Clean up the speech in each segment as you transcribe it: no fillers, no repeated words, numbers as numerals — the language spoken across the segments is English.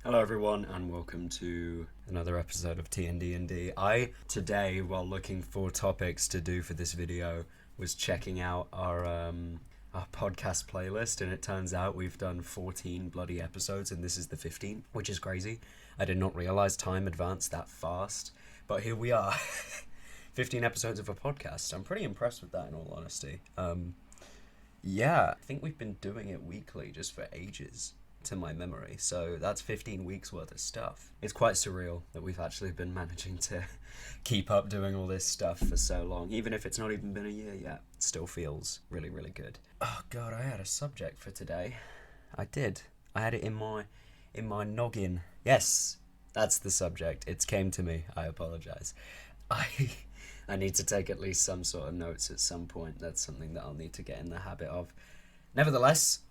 Hello everyone and welcome to another episode of T&D&D. Today, while looking for topics to do for this video, was checking out our podcast playlist, and it turns out we've done 14 bloody episodes and this is the 15th, which is crazy. I did not realize time advanced that fast, but here we are. 15 episodes of a podcast. I'm pretty impressed with that, in all honesty. I think we've been doing it weekly just for ages, to my memory, so that's 15 weeks worth of stuff. It's quite surreal that we've actually been managing to keep up doing all this stuff for so long, even if it's not even been a year yet. It still feels really, really good. Oh god, I had a subject for today. I had it in my noggin. Yes, that's the subject. It's came to me. I apologize. I need to take at least some sort of notes at some point. That's something that I'll need to get in the habit of. Nevertheless,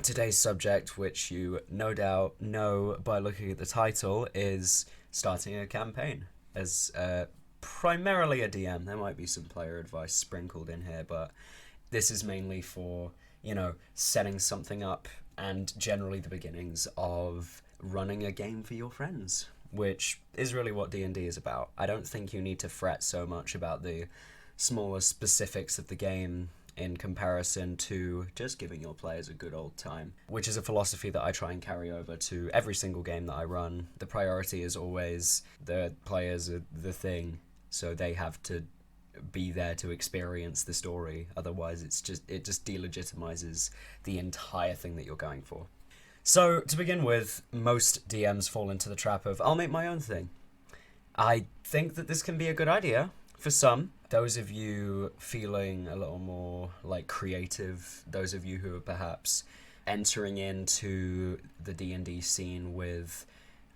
today's subject, which you no doubt know by looking at the title, is starting a campaign. As primarily a DM, there might be some player advice sprinkled in here, but this is mainly for, setting something up and generally the beginnings of running a game for your friends, which is really what D&D is about. I don't think you need to fret so much about the smaller specifics of the game in comparison to just giving your players a good old time, which is a philosophy that I try and carry over to every single game that I run. The priority is always the players are the thing, so they have to be there to experience the story. Otherwise, it just delegitimizes the entire thing that you're going for. So, to begin with, most DMs fall into the trap of, I'll make my own thing. I think that this can be a good idea for some. Those of you feeling a little more creative, those of you who are perhaps entering into the D&D scene with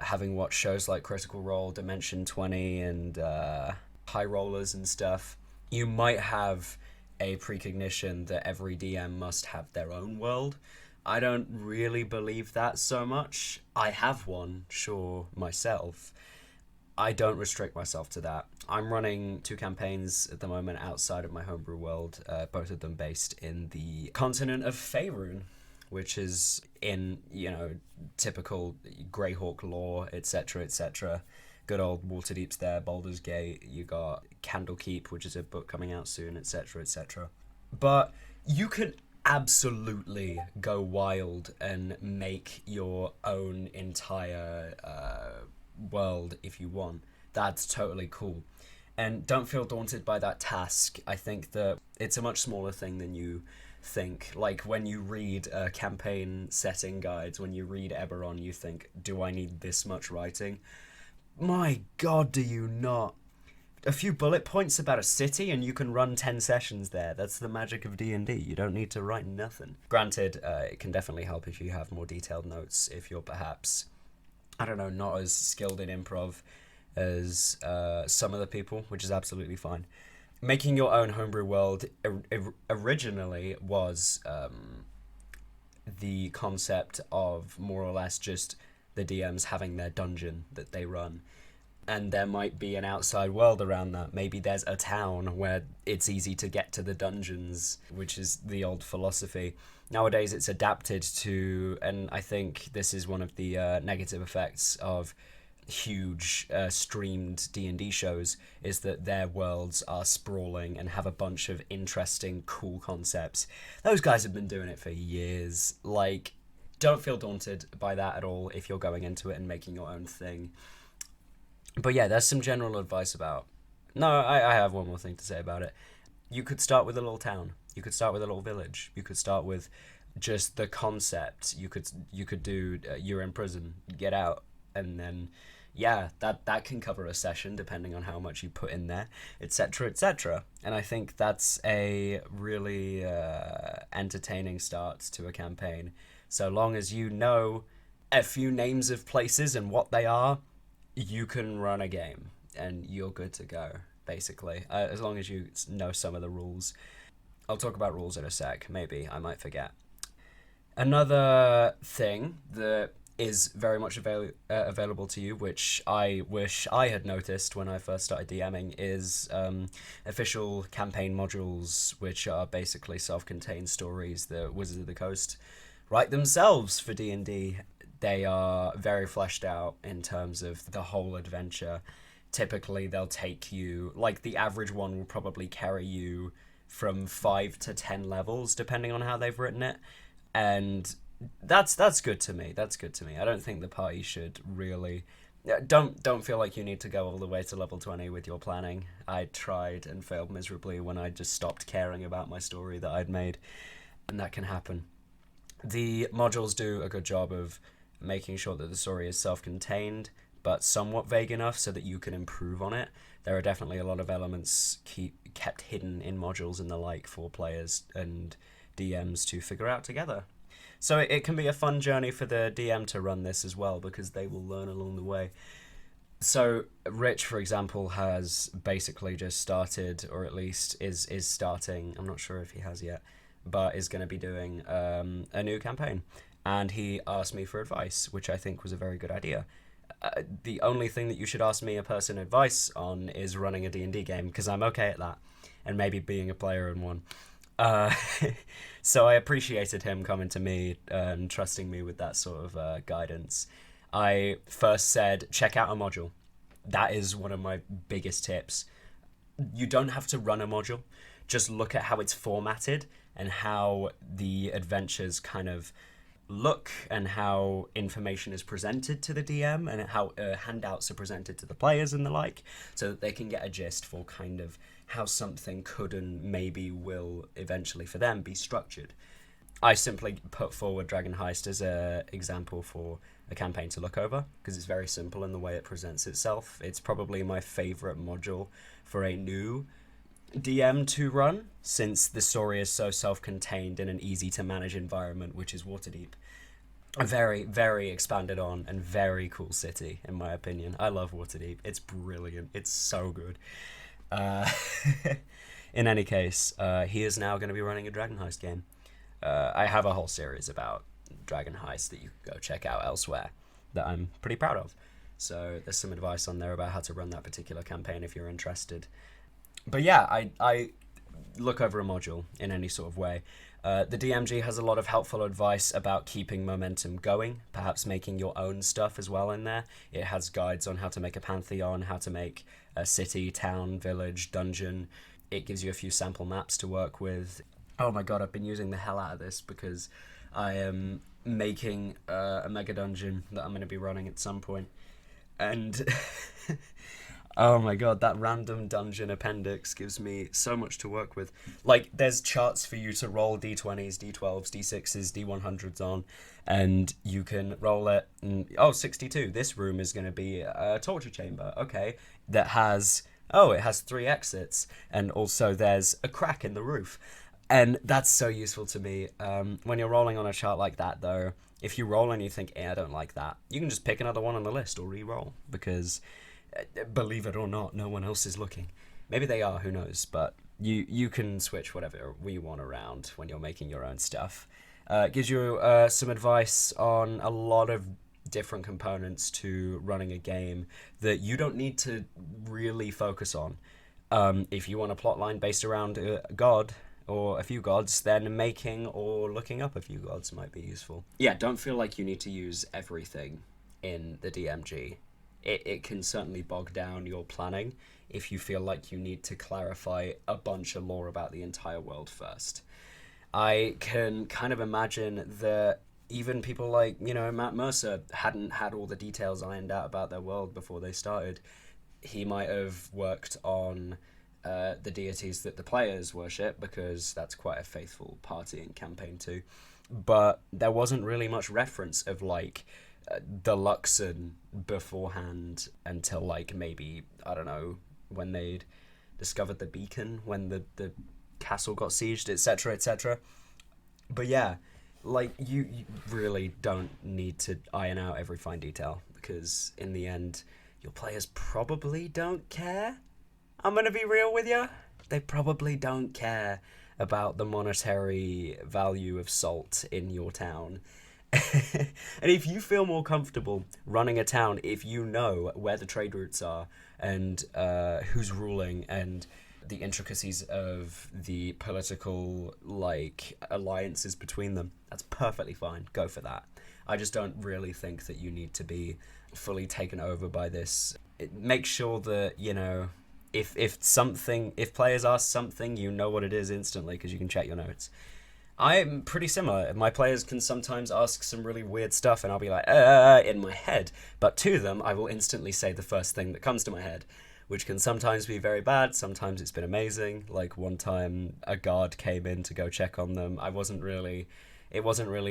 having watched shows like Critical Role, Dimension 20, and High Rollers and stuff, you might have a precognition that every DM must have their own world. I don't really believe that so much. I have one, sure, myself. I don't restrict myself to that. I'm running 2 campaigns at the moment outside of my homebrew world, both of them based in the continent of Faerun, which is in, typical Greyhawk lore, etc., etc. Good old Waterdeep's there, Baldur's Gate, you got Candlekeep, which is a book coming out soon, etc., etc. But you can absolutely go wild and make your own entire world if you want. That's totally cool. And don't feel daunted by that task. I think that it's a much smaller thing than you think. Like when you read campaign setting guides, when you read Eberron, you think, do I need this much writing? My god, do you not? A few bullet points about a city and you can run 10 sessions there. That's the magic of D&D. You don't need to write nothing. Granted, it can definitely help if you have more detailed notes, if you're perhaps, not as skilled in improv as some of the people, which is absolutely fine. Making your own homebrew world originally was the concept of more or less just the DMs having their dungeon that they run. And there might be an outside world around that. Maybe there's a town where it's easy to get to the dungeons, which is the old philosophy. Nowadays it's adapted to, and I think this is one of the negative effects of huge streamed D&D shows, is that their worlds are sprawling and have a bunch of interesting, cool concepts. Those guys have been doing it for years. Don't feel daunted by that at all if you're going into it and making your own thing. But yeah, there's some general advice about... No, I have one more thing to say about it. You could start with a little town. You could start with a little village. You could start with just the concept. You could do, you're in prison, get out. And then, that can cover a session depending on how much you put in there, etc., etc. And I think that's a really entertaining start to a campaign. So long as you know a few names of places and what they are, you can run a game and you're good to go, basically, as long as you know some of the rules. I'll talk about rules in a sec, maybe, I might forget. Another thing that is very much available to you, which I wish I had noticed when I first started DMing, is official campaign modules, which are basically self-contained stories that Wizards of the Coast write themselves for D&D. They are very fleshed out in terms of the whole adventure. Typically, they'll take you, like, the average one will probably carry you from 5 to 10 levels, depending on how they've written it. And that's good to me. That's good to me. I don't think the party should really... Don't feel like you need to go all the way to level 20 with your planning. I tried and failed miserably when I just stopped caring about my story that I'd made. And that can happen. The modules do a good job of making sure that the story is self-contained, but somewhat vague enough so that you can improve on it. There are definitely a lot of elements kept hidden in modules and the like for players and DMs to figure out together. So it can be a fun journey for the DM to run this as well, because they will learn along the way. So Rich, for example, has basically just started, or at least is starting, I'm not sure if he has yet, but is going to be doing a new campaign. And he asked me for advice, which I think was a very good idea. The only thing that you should ask me a person advice on is running a D&D game, because I'm okay at that, and maybe being a player in one. So I appreciated him coming to me and trusting me with that sort of guidance. I first said, check out a module. That is one of my biggest tips. You don't have to run a module. Just look at how it's formatted and how the adventures kind of look and how information is presented to the DM and how handouts are presented to the players and the like, so that they can get a gist for kind of how something could and maybe will eventually for them be structured. I simply put forward Dragon Heist as an example for a campaign to look over, because it's very simple in the way it presents itself. It's probably my favorite module for a new DM to run, since the story is so self-contained in an easy-to-manage environment, which is Waterdeep. A very, very expanded on and very cool city, in my opinion. I love Waterdeep. It's brilliant. It's so good. In any case, he is now going to be running a Dragon Heist game. I have a whole series about Dragon Heist that you can go check out elsewhere that I'm pretty proud of. So there's some advice on there about how to run that particular campaign if you're interested. But yeah, I look over a module in any sort of way. The DMG has a lot of helpful advice about keeping momentum going, perhaps making your own stuff as well in there. It has guides on how to make a pantheon, how to make a city, town, village, dungeon. It gives you a few sample maps to work with. Oh my god, I've been using the hell out of this because I am making a mega dungeon that I'm going to be running at some point. And oh my god, that random dungeon appendix gives me so much to work with. Like, there's charts for you to roll D20s, D12s, D6s, D100s on, and you can roll it. And, 62. This room is going to be a torture chamber. Okay, that has, it has 3 exits, and also there's a crack in the roof. And that's so useful to me. When you're rolling on a chart like that, though, if you roll and you think, I don't like that, you can just pick another one on the list or re-roll, because believe it or not, no one else is looking. Maybe they are, who knows, but you can switch whatever you want around when you're making your own stuff. It gives you some advice on a lot of different components to running a game that you don't need to really focus on. If you want a plot line based around a god or a few gods, then making or looking up a few gods might be useful. Yeah, don't feel like you need to use everything in the DMG. It can certainly bog down your planning if you feel like you need to clarify a bunch of lore about the entire world first. I can kind of imagine that even people like, Matt Mercer hadn't had all the details ironed out about their world before they started. He might have worked on the deities that the players worship, because that's quite a faithful party and campaign too. But there wasn't really much reference of, like, the Luxon beforehand until, like, maybe, I don't know, when they'd discovered the beacon, when the castle got sieged, etc., etc. But yeah, like, you really don't need to iron out every fine detail, because in the end, your players probably don't care. I'm gonna be real with you. They probably don't care about the monetary value of salt in your town. And if you feel more comfortable running a town, if you know where the trade routes are and who's ruling and the intricacies of the political, like, alliances between them, that's perfectly fine. Go for that. I just don't really think that you need to be fully taken over by this. Make sure that, you know, if players ask something, you know what it is instantly because you can check your notes. I'm pretty similar. My players can sometimes ask some really weird stuff and I'll be like, in my head. But to them, I will instantly say the first thing that comes to my head, which can sometimes be very bad. Sometimes it's been amazing. Like one time a guard came in to go check on them. It wasn't really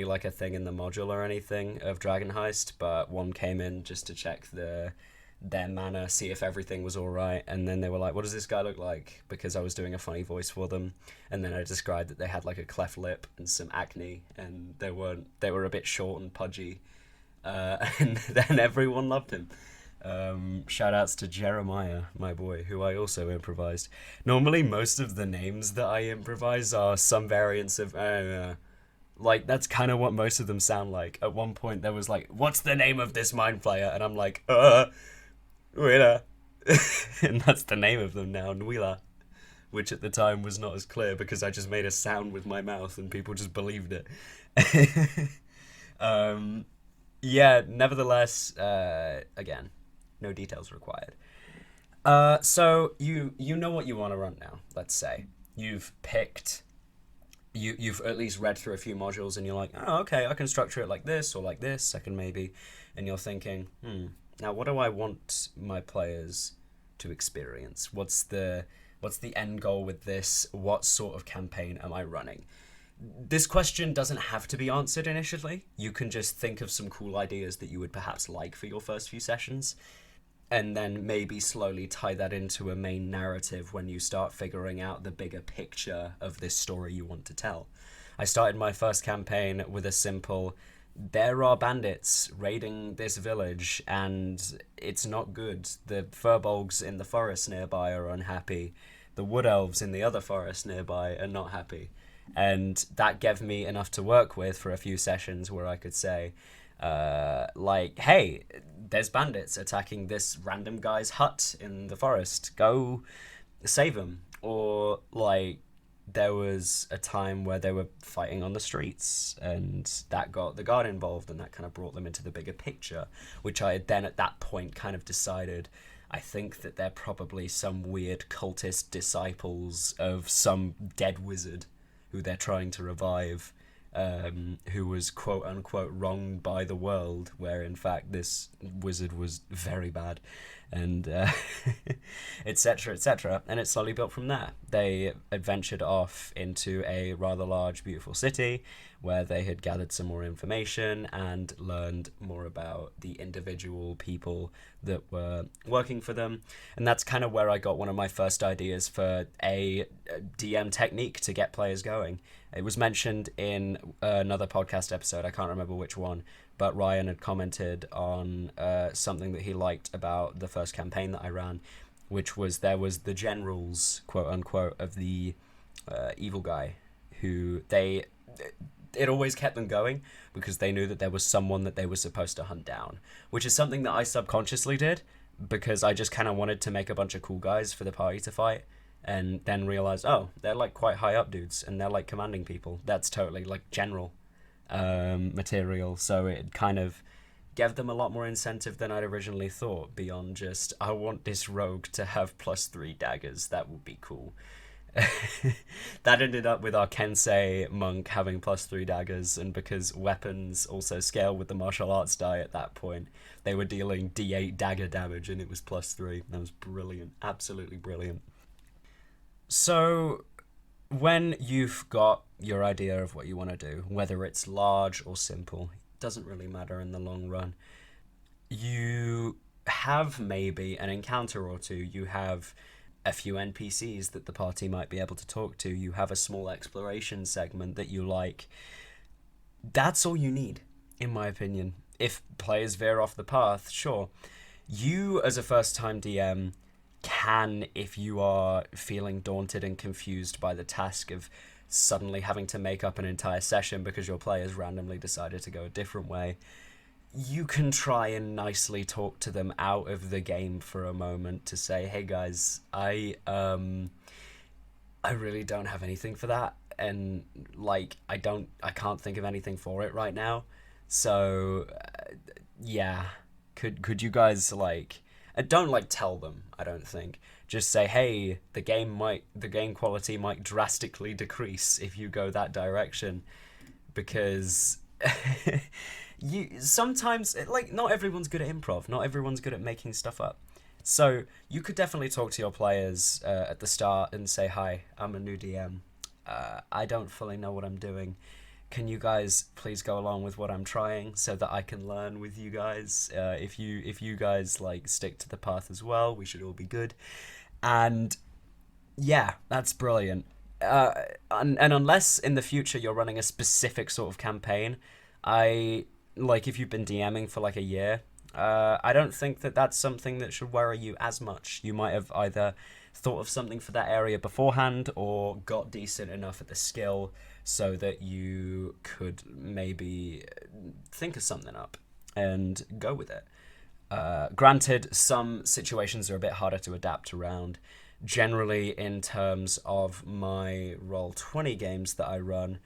like a thing in the module or anything of Dragon Heist, but one came in just to check their mana, see if everything was all right, and then they were like, what does this guy look like? Because I was doing a funny voice for them, and then I described that they had like a cleft lip and some acne, and they were a bit short and pudgy, and then everyone loved him. Shout outs to Jeremiah, my boy, who I also improvised. Normally most of the names that I improvise are some variants of like, that's kind of what most of them sound like. At one point there was like, what's the name of this mind player? And I'm like, Nuila. And that's the name of them now, Nuila. Which at the time was not as clear because I just made a sound with my mouth and people just believed it. Yeah, nevertheless, again, no details required. So you know what you want to run now, let's say. You've at least read through a few modules and you're like, oh, okay, I can structure it like this or like this. I can maybe, and you're thinking, now what do I want my players to experience? What's the end goal with this? What sort of campaign am I running? This question doesn't have to be answered initially. You can just think of some cool ideas that you would perhaps like for your first few sessions, and then maybe slowly tie that into a main narrative when you start figuring out the bigger picture of this story you want to tell. I started my first campaign with a simple, there are bandits raiding this village and it's not good. The furbolgs in the forest nearby are unhappy. The wood elves in the other forest nearby are not happy. And that gave me enough to work with for a few sessions where I could say, like, hey, there's bandits attacking this random guy's hut in the forest. Go save him. Or, like, there was a time where they were fighting on the streets and that got the guard involved and that kind of brought them into the bigger picture, which I had then at that point kind of decided, I think that they're probably some weird cultist disciples of some dead wizard who they're trying to revive, who was quote-unquote wronged by the world, where in fact this wizard was very bad, and etc., etc. And it slowly built from there. They adventured off into a rather large, beautiful city, where they had gathered some more information and learned more about the individual people that were working for them. And that's kind of where I got one of my first ideas for a DM technique to get players going. It was mentioned in another podcast episode, I can't remember which one, but Ryan had commented on something that he liked about the first campaign that I ran, which was there was the generals, quote unquote, of the evil guy, who it always kept them going because they knew that there was someone that they were supposed to hunt down, which is something that I subconsciously did because I just kind of wanted to make a bunch of cool guys for the party to fight, and then realized, oh, they're like quite high up dudes and they're like commanding people. That's totally like general material. So it kind of gave them a lot more incentive than I'd originally thought, beyond just, I want this rogue to have +3 daggers. That would be cool. That ended up with our Kensei monk having +3 daggers, and because weapons also scale with the martial arts die at that point, they were dealing D8 dagger damage and it was +3. That was brilliant, absolutely brilliant. So when you've got your idea of what you want to do, whether it's large or simple, it doesn't really matter in the long run. You have maybe an encounter or two, you have a few NPCs that the party might be able to talk to, you have a small exploration segment that you like. That's all you need, in my opinion. If players veer off the path, sure. You, as a first-time DM, can, if you are feeling daunted and confused by the task of suddenly having to make up an entire session because your players randomly decided to go a different way, you can try and nicely talk to them out of the game for a moment to say, hey guys, I really don't have anything for that, and like I can't think of anything for it right now, So yeah, could you guys like don't like tell them, I don't think. Just say, hey, the game quality might drastically decrease if you go that direction, because you sometimes like not everyone's good at improv, not everyone's good at making stuff up. So you could definitely talk to your players at the start and say, hi, I'm a new DM. I don't fully know what I'm doing. Can you guys please go along with what I'm trying so that I can learn with you guys? If you guys like stick to the path as well, we should all be good. And yeah, that's brilliant. And unless in the future you're running a specific sort of campaign, I like if you've been DMing for like a year, I don't think that that's something that should worry you as much. You might have either thought of something for that area beforehand or got decent enough at the skill so that you could maybe think of something up and go with it. Granted, some situations are a bit harder to adapt around. Generally, in terms of my Roll20 games that I run,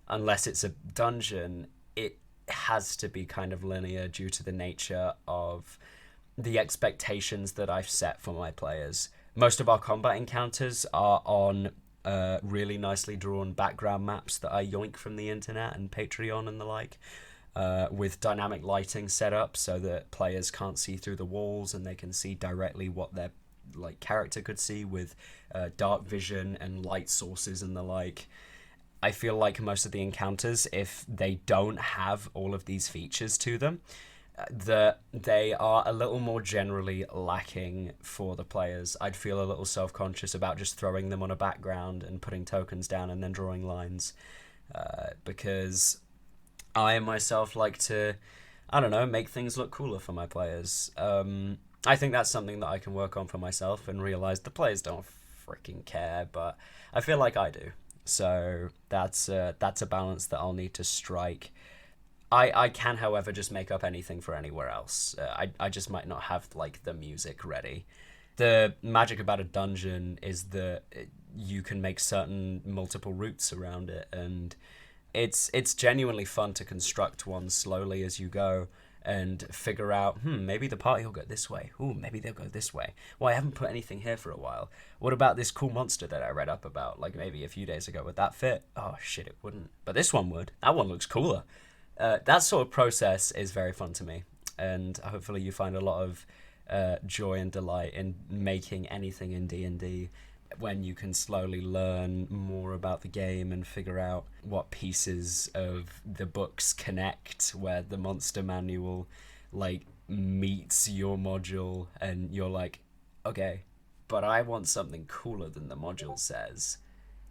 unless it's a dungeon, it has to be kind of linear due to the nature of the expectations that I've set for my players. Most of our combat encounters are on really nicely drawn background maps that I yoink from the internet and Patreon and the like, with dynamic lighting set up so that players can't see through the walls and they can see directly what their like character could see with dark vision and light sources and the like. I feel like most of the encounters, if they don't have all of these features to them, that they are a little more generally lacking for the players. I'd feel a little self-conscious about just throwing them on a background and putting tokens down and then drawing lines, because I myself like to, I don't know, make things look cooler for my players. I think that's something that I can work on for myself and realize the players don't freaking care, but I feel like I do. So that's a balance that I'll need to strike. I can, however, just make up anything for anywhere else. I just might not have like the music ready. The magic about a dungeon is that you can make certain multiple routes around it, and it's genuinely fun to construct one slowly as you go and figure out, maybe the party will go this way. Ooh, maybe they'll go this way. Well, I haven't put anything here for a while. What about this cool monster that I read up about, like maybe a few days ago? Would that fit? Oh, shit, it wouldn't. But this one would. That one looks cooler. That sort of process is very fun to me. And hopefully you find a lot of joy and delight in making anything in D&D when you can slowly learn more about the game and figure out what pieces of the books connect, where the monster manual like meets your module and you're like, okay, but I want something cooler than the module says.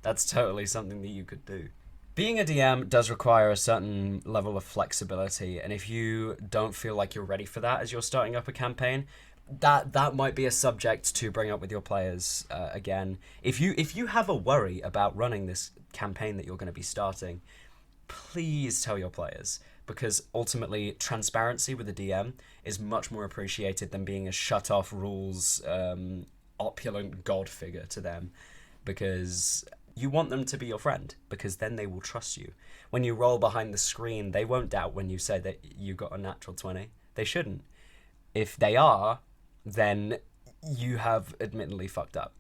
That's totally something that you could do. Being a DM does require a certain level of flexibility, and if you don't feel like you're ready for that as you're starting up a campaign, that might be a subject to bring up with your players. Again, if you have a worry about running this campaign that you're going to be starting, please tell your players, because ultimately transparency with a DM is much more appreciated than being a shut off rules opulent god figure to them, because you want them to be your friend, because then they will trust you. When you roll behind the screen, they won't doubt when you say that you got a natural 20. They shouldn't. If they are, then you have admittedly fucked up.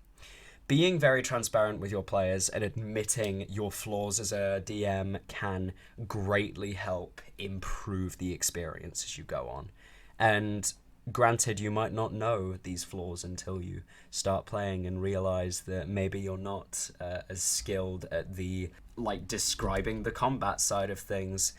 Being very transparent with your players and admitting your flaws as a DM can greatly help improve the experience as you go on. And granted, you might not know these flaws until you start playing and realize that maybe you're not as skilled at the like describing the combat side of things.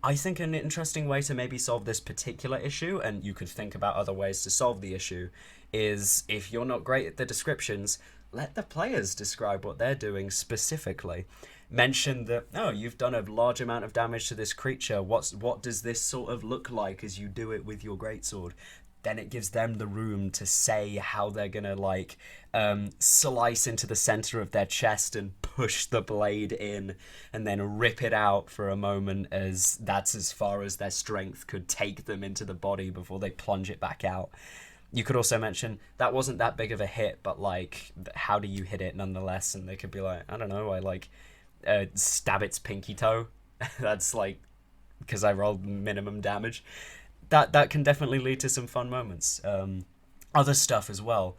I think an interesting way to maybe solve this particular issue, and you could think about other ways to solve the issue, is if you're not great at the descriptions, let the players describe what they're doing specifically. Mention that, oh, you've done a large amount of damage to this creature. What does this sort of look like as you do it with your greatsword? Then it gives them the room to say how they're gonna like slice into the center of their chest and push the blade in and then rip it out for a moment, as that's as far as their strength could take them into the body before they plunge it back out. You could also mention that wasn't that big of a hit, but like, how do you hit it nonetheless? And they could be like, I don't know, I like stab its pinky toe. That's like because I rolled minimum damage. That can definitely lead to some fun moments. Other stuff as well.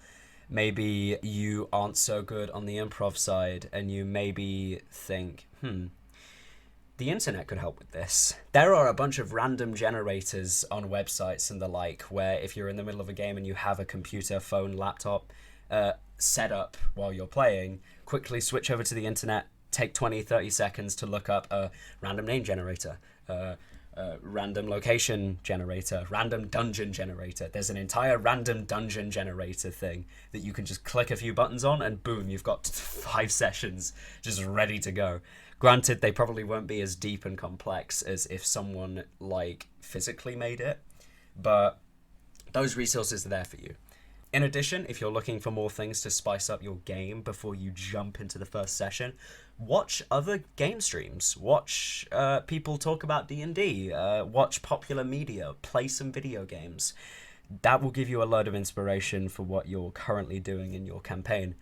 Maybe you aren't so good on the improv side, and you maybe think, the internet could help with this. There are a bunch of random generators on websites and the like, where if you're in the middle of a game and you have a computer, phone, laptop set up while you're playing, quickly switch over to the internet, take 20, 30 seconds to look up a random name generator, random location generator, random dungeon generator. There's an entire random dungeon generator thing that you can just click a few buttons on and boom, you've got 5 sessions just ready to go. Granted, they probably won't be as deep and complex as if someone like physically made it, but those resources are there for you. In addition, if you're looking for more things to spice up your game before you jump into the first session, watch other game streams. Watch people talk about D&D. Watch popular media. Play some video games. That will give you a load of inspiration for what you're currently doing in your campaign.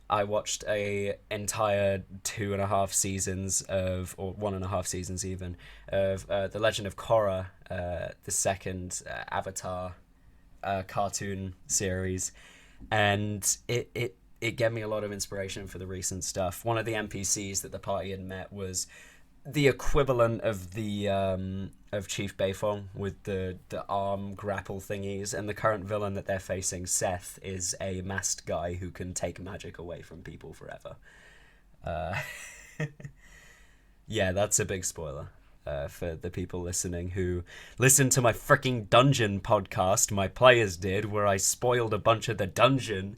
I watched a entire 2.5 seasons of, or 1.5 seasons even, of The Legend of Korra, the second Avatar cartoon series, and it gave me a lot of inspiration for the recent stuff. One of the NPCs that the party had met was the equivalent of the of Chief Beifong with the arm grapple thingies, and the current villain that they're facing, Seth, is a masked guy who can take magic away from people forever. Yeah, that's a big spoiler. For the people listening who listened to my freaking dungeon podcast my players did, where I spoiled a bunch of the dungeon,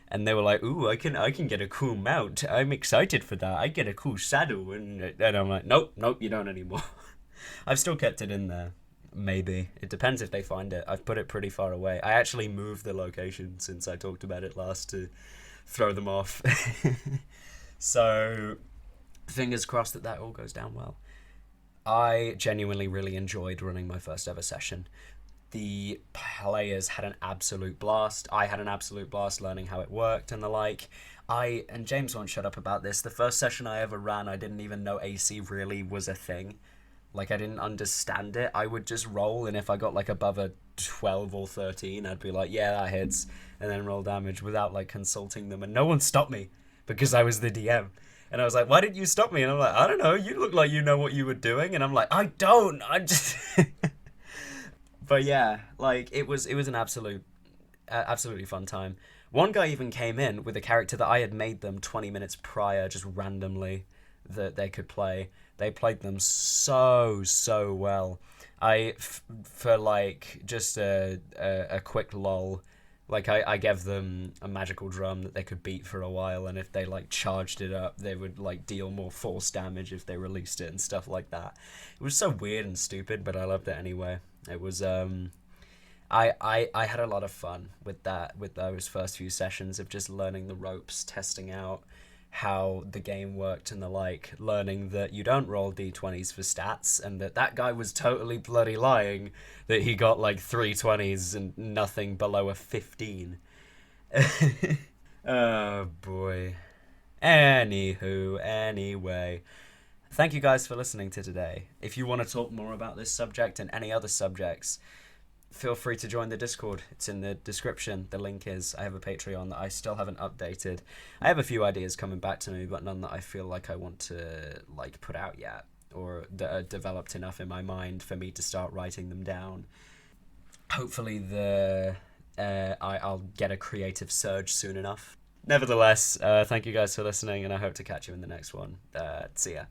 and they were like, ooh, I can get a cool mount, I'm excited for that, I get a cool saddle, and I'm like, nope, you don't anymore. I've still kept it in there, maybe. It depends if they find it. I've put it pretty far away. I actually moved the location since I talked about it last to throw them off. So fingers crossed that all goes down well. I genuinely really enjoyed running my first ever session. The players had an absolute blast. I had an absolute blast learning how it worked and the like. And James won't shut up about this, the first session I ever ran, I didn't even know AC really was a thing. Like, I didn't understand it. I would just roll, and if I got like above a 12 or 13, I'd be like, yeah, that hits, and then roll damage without like consulting them. And no one stopped me because I was the DM. And I was like, why didn't you stop me? And I'm like, I don't know, you look like you know what you were doing. And I'm like, I don't, I just... But yeah, like, it was an absolutely fun time. One guy even came in with a character that I had made them 20 minutes prior, just randomly, that they could play. They played them so well. For like, just a quick lull, like, I gave them a magical drum that they could beat for a while, and if they, like, charged it up, they would, like, deal more force damage if they released it and stuff like that. It was so weird and stupid, but I loved it anyway. It was, I had a lot of fun with that, with those first few sessions of just learning the ropes, testing out how the game worked and the like, learning that you don't roll d20s for stats, and that guy was totally bloody lying that he got like 3 20s and nothing below a 15. Oh boy. Anyway, thank you guys for listening to today. If you want to talk more about this subject and any other subjects, feel free to join the Discord. It's in the description. The link is. I have a Patreon that I still haven't updated. I have a few ideas coming back to me, but none that I feel like I want to like put out yet, or that are developed enough in my mind for me to start writing them down. Hopefully I'll get a creative surge soon enough. Nevertheless, thank you guys for listening, and I hope to catch you in the next one. See ya.